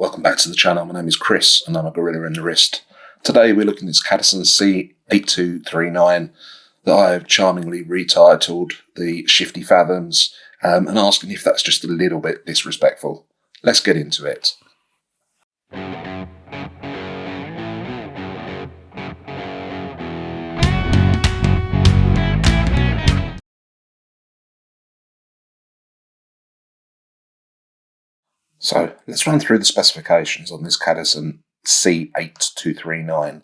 Welcome back to the channel. My name is Chris and I'm a gorilla in the wrist. Today we're looking at this Cadisen C8239 that I have charmingly retitled the Shifty Fathoms and asking if that's just a little bit disrespectful. Let's get into it. So let's run through the specifications on this Cadisen C8239.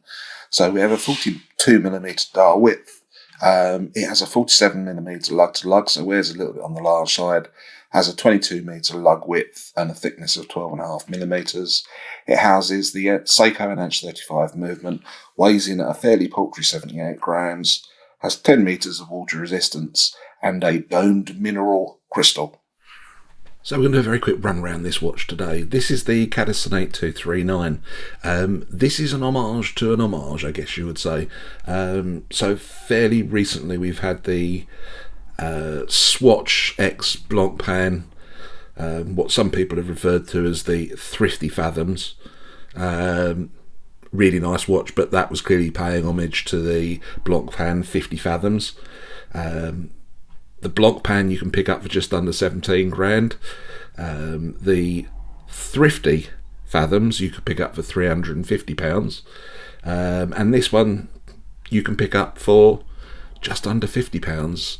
So we have a 42mm dial width. It has a 47mm lug to lug, so wears a little bit on the large side. Has a 22m lug width and a thickness of 12.5mm. It houses the Seiko NH35 movement, weighs in at a fairly paltry 78 grams, has 10 meters of water resistance, and a domed mineral crystal. So we're going to do a very quick run around this watch today. This is the Cadisen 8239. This is an homage to an homage, I guess you would say. So fairly recently we've had the Swatch X Blancpain, what some people have referred to as the Fifty Fathoms. Really nice watch, but that was clearly paying homage to the Blancpain Fifty Fathoms. The Blancpain you can pick up for just under 17 grand. The Fifty Fathoms you could pick up for £350. And this one you can pick up for just under £50.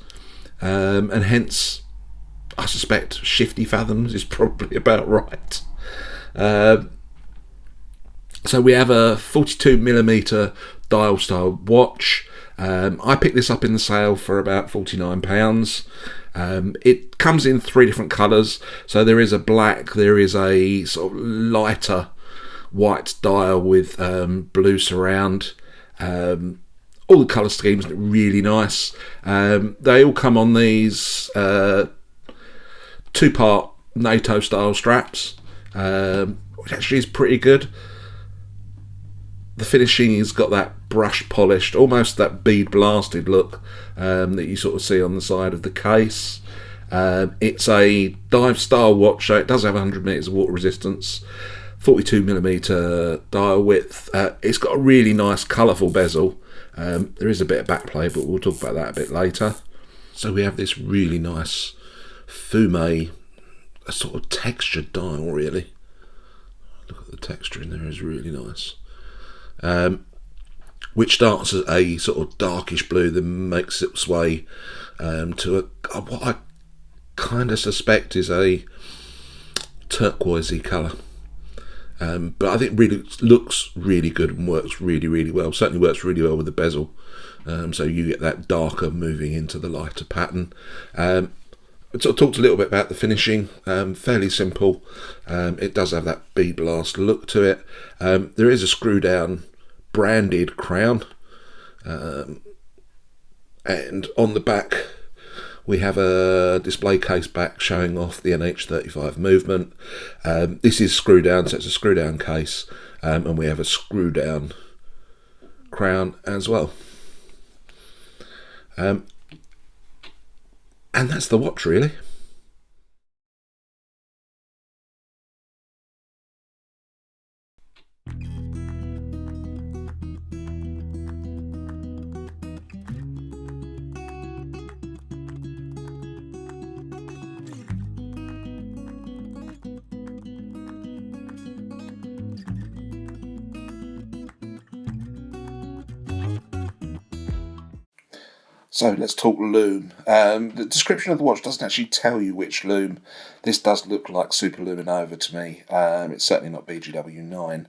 And hence, I suspect Shifty Fathoms is probably about right. So we have a 42mm dial style watch. I picked this up in the sale for about £49. It comes in 3 different colours. So there is a black, there is a sort of lighter white dial with blue surround. All the colour schemes look really nice. They all come on these 2-part NATO style straps, which actually is pretty good. The finishing has got that brush polished, almost that bead blasted look that you sort of see on the side of the case. It's a dive style watch, so it does have 100 meters of water resistance, 42mm dial width. It's got a really nice colourful bezel. There is a bit of backplay, but we'll talk about that a bit later. So we have this really nice fume, a sort of textured dial, really. Look at the texture in there, is really nice. Which starts as a sort of darkish blue, then makes its way to what I kind of suspect is a turquoisey colour. But I think really looks really good and works really, really well. Certainly works really well with the bezel. So you get that darker moving into the lighter pattern. I talked a little bit about the finishing. Fairly simple. It does have that bead blast look to it. There is a screw down branded crown. And on the back we have a display case back showing off the NH35 movement. This is screw down, so it's a screw down case, and we have a screw down crown as well. And that's the watch, really. So let's talk Lume. The description of the watch doesn't actually tell you which Lume. This does look like Super Luminova to me. It's certainly not BGW9.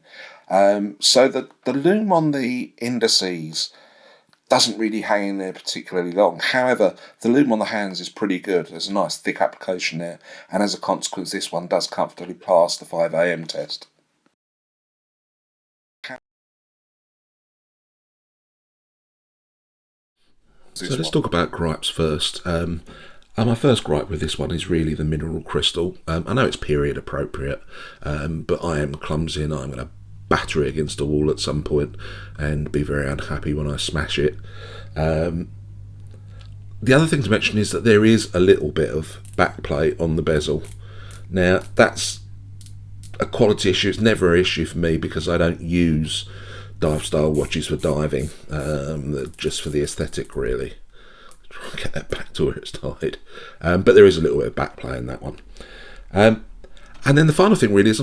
So the Lume on the indices doesn't really hang in there particularly long. However, the Lume on the hands is pretty good. There's a nice thick application there, and as a consequence this one does comfortably pass the 5 AM test. So let's talk about gripes first. My first gripe with this one is really the mineral crystal. I know it's period appropriate, but I am clumsy and I'm going to batter it against a wall at some point and be very unhappy when I smash it. The other thing to mention is that there is a little bit of backplay on the bezel. Now that's a quality issue. It's never an issue for me because I don't use dive style watches for diving, just for the aesthetic really. Try and get that back to where it's tied, but there is a little bit of backplay in that one. And then the final thing really is,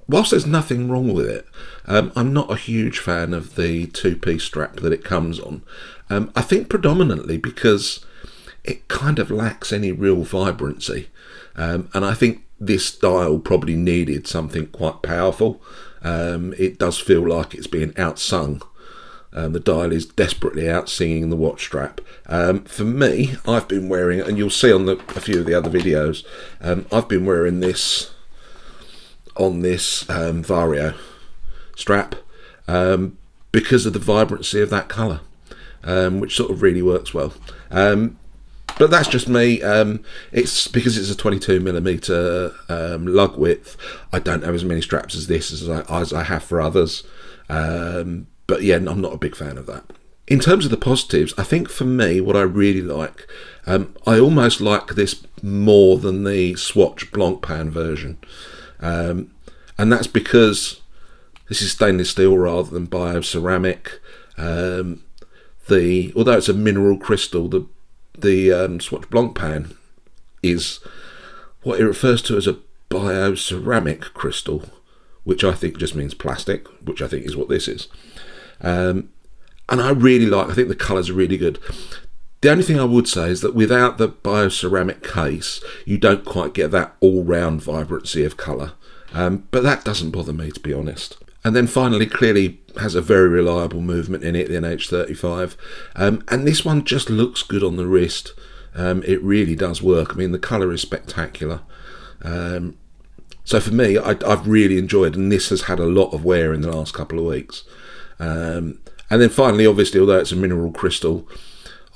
whilst there's nothing wrong with it, I'm not a huge fan of the two-piece strap that it comes on. I think predominantly because it kind of lacks any real vibrancy, and I think this dial probably needed something quite powerful. It does feel like it's being outsung. The dial is desperately out-singing the watch strap. For me, I've been wearing it, and you'll see on a few of the other videos, I've been wearing this on this Vario strap because of the vibrancy of that colour, which sort of really works well. But that's just me. It's because it's a 22mm lug width. I don't have as many straps as this as I have for others. But yeah, I'm not a big fan of that. In terms of the positives, I think for me, what I really like, I almost like this more than the Swatch Blancpain version. And that's because this is stainless steel rather than bioceramic. Although it's a mineral crystal, the Swatch Blancpain is what it refers to as a bioceramic crystal, which I think just means plastic, which I think is what this is. And I really I think the colours are really good. The only thing I would say is that without the bioceramic case, you don't quite get that all-round vibrancy of colour. But that doesn't bother me, to be honest. And then finally, clearly has a very reliable movement in it, the NH35. And this one just looks good on the wrist. It really does work. I mean, the colour is spectacular. So for me, I've really enjoyed it, and this has had a lot of wear in the last couple of weeks. And then finally, obviously, although it's a mineral crystal,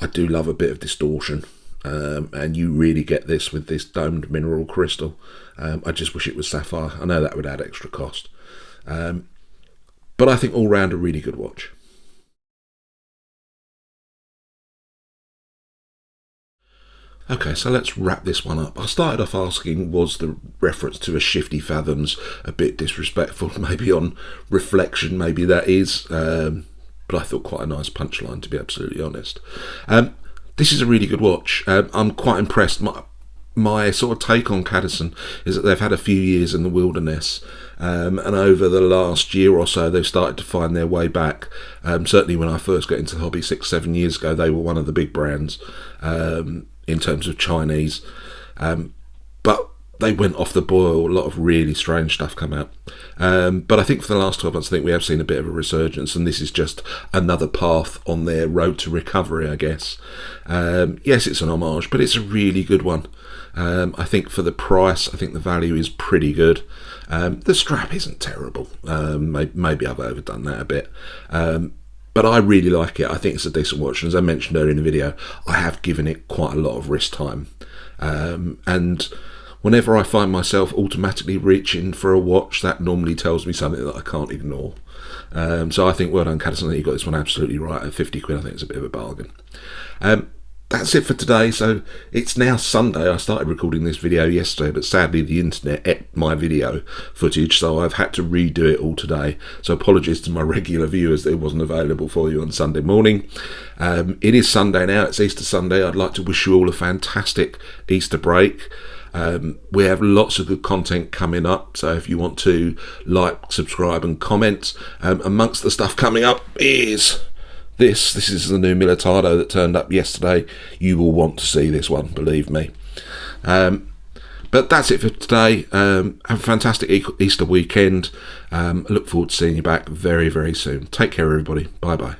I do love a bit of distortion. And you really get this with this domed mineral crystal. I just wish it was sapphire. I know that would add extra cost. But I think all round a really good watch. Okay, so let's wrap this one up. I started off asking, was the reference to a Shifty Fathoms a bit disrespectful? Maybe on reflection, maybe that is. But I thought quite a nice punchline, to be absolutely honest. This is a really good watch. I'm quite impressed. My sort of take on Cadisen is that they've had a few years in the wilderness, and over the last year or so they've started to find their way back. Certainly when I first got into the hobby 6-7 years ago, they were one of the big brands in terms of Chinese, but they went off the boil. A lot of really strange stuff come out, but I think for the last 12 months I think we have seen a bit of a resurgence, and this is just another path on their road to recovery, I guess. Yes, it's an homage, but it's a really good one. I think for the price, I think the value is pretty good. The strap isn't terrible. Maybe I've overdone that a bit. But I really like it. I think it's a decent watch. And as I mentioned earlier in the video, I have given it quite a lot of wrist time. And whenever I find myself automatically reaching for a watch, that normally tells me something that I can't ignore. So I think well done, Cadisen, that you got this one absolutely right. At 50 quid, I think it's a bit of a bargain. That's it for today. So it's now Sunday. I started recording this video yesterday, but sadly the internet ate my video footage, so I've had to redo it all today. So apologies to my regular viewers that it wasn't available for you on Sunday morning. It is Sunday now. It's Easter Sunday. I'd like to wish you all a fantastic Easter break. We have lots of good content coming up, so if you want to like, subscribe and comment, amongst the stuff coming up is this is the new Militado that turned up yesterday. You will want to see this one, believe me. But that's it for today. Have a fantastic Easter weekend. I look forward to seeing you back very, very soon. Take care, everybody. Bye bye.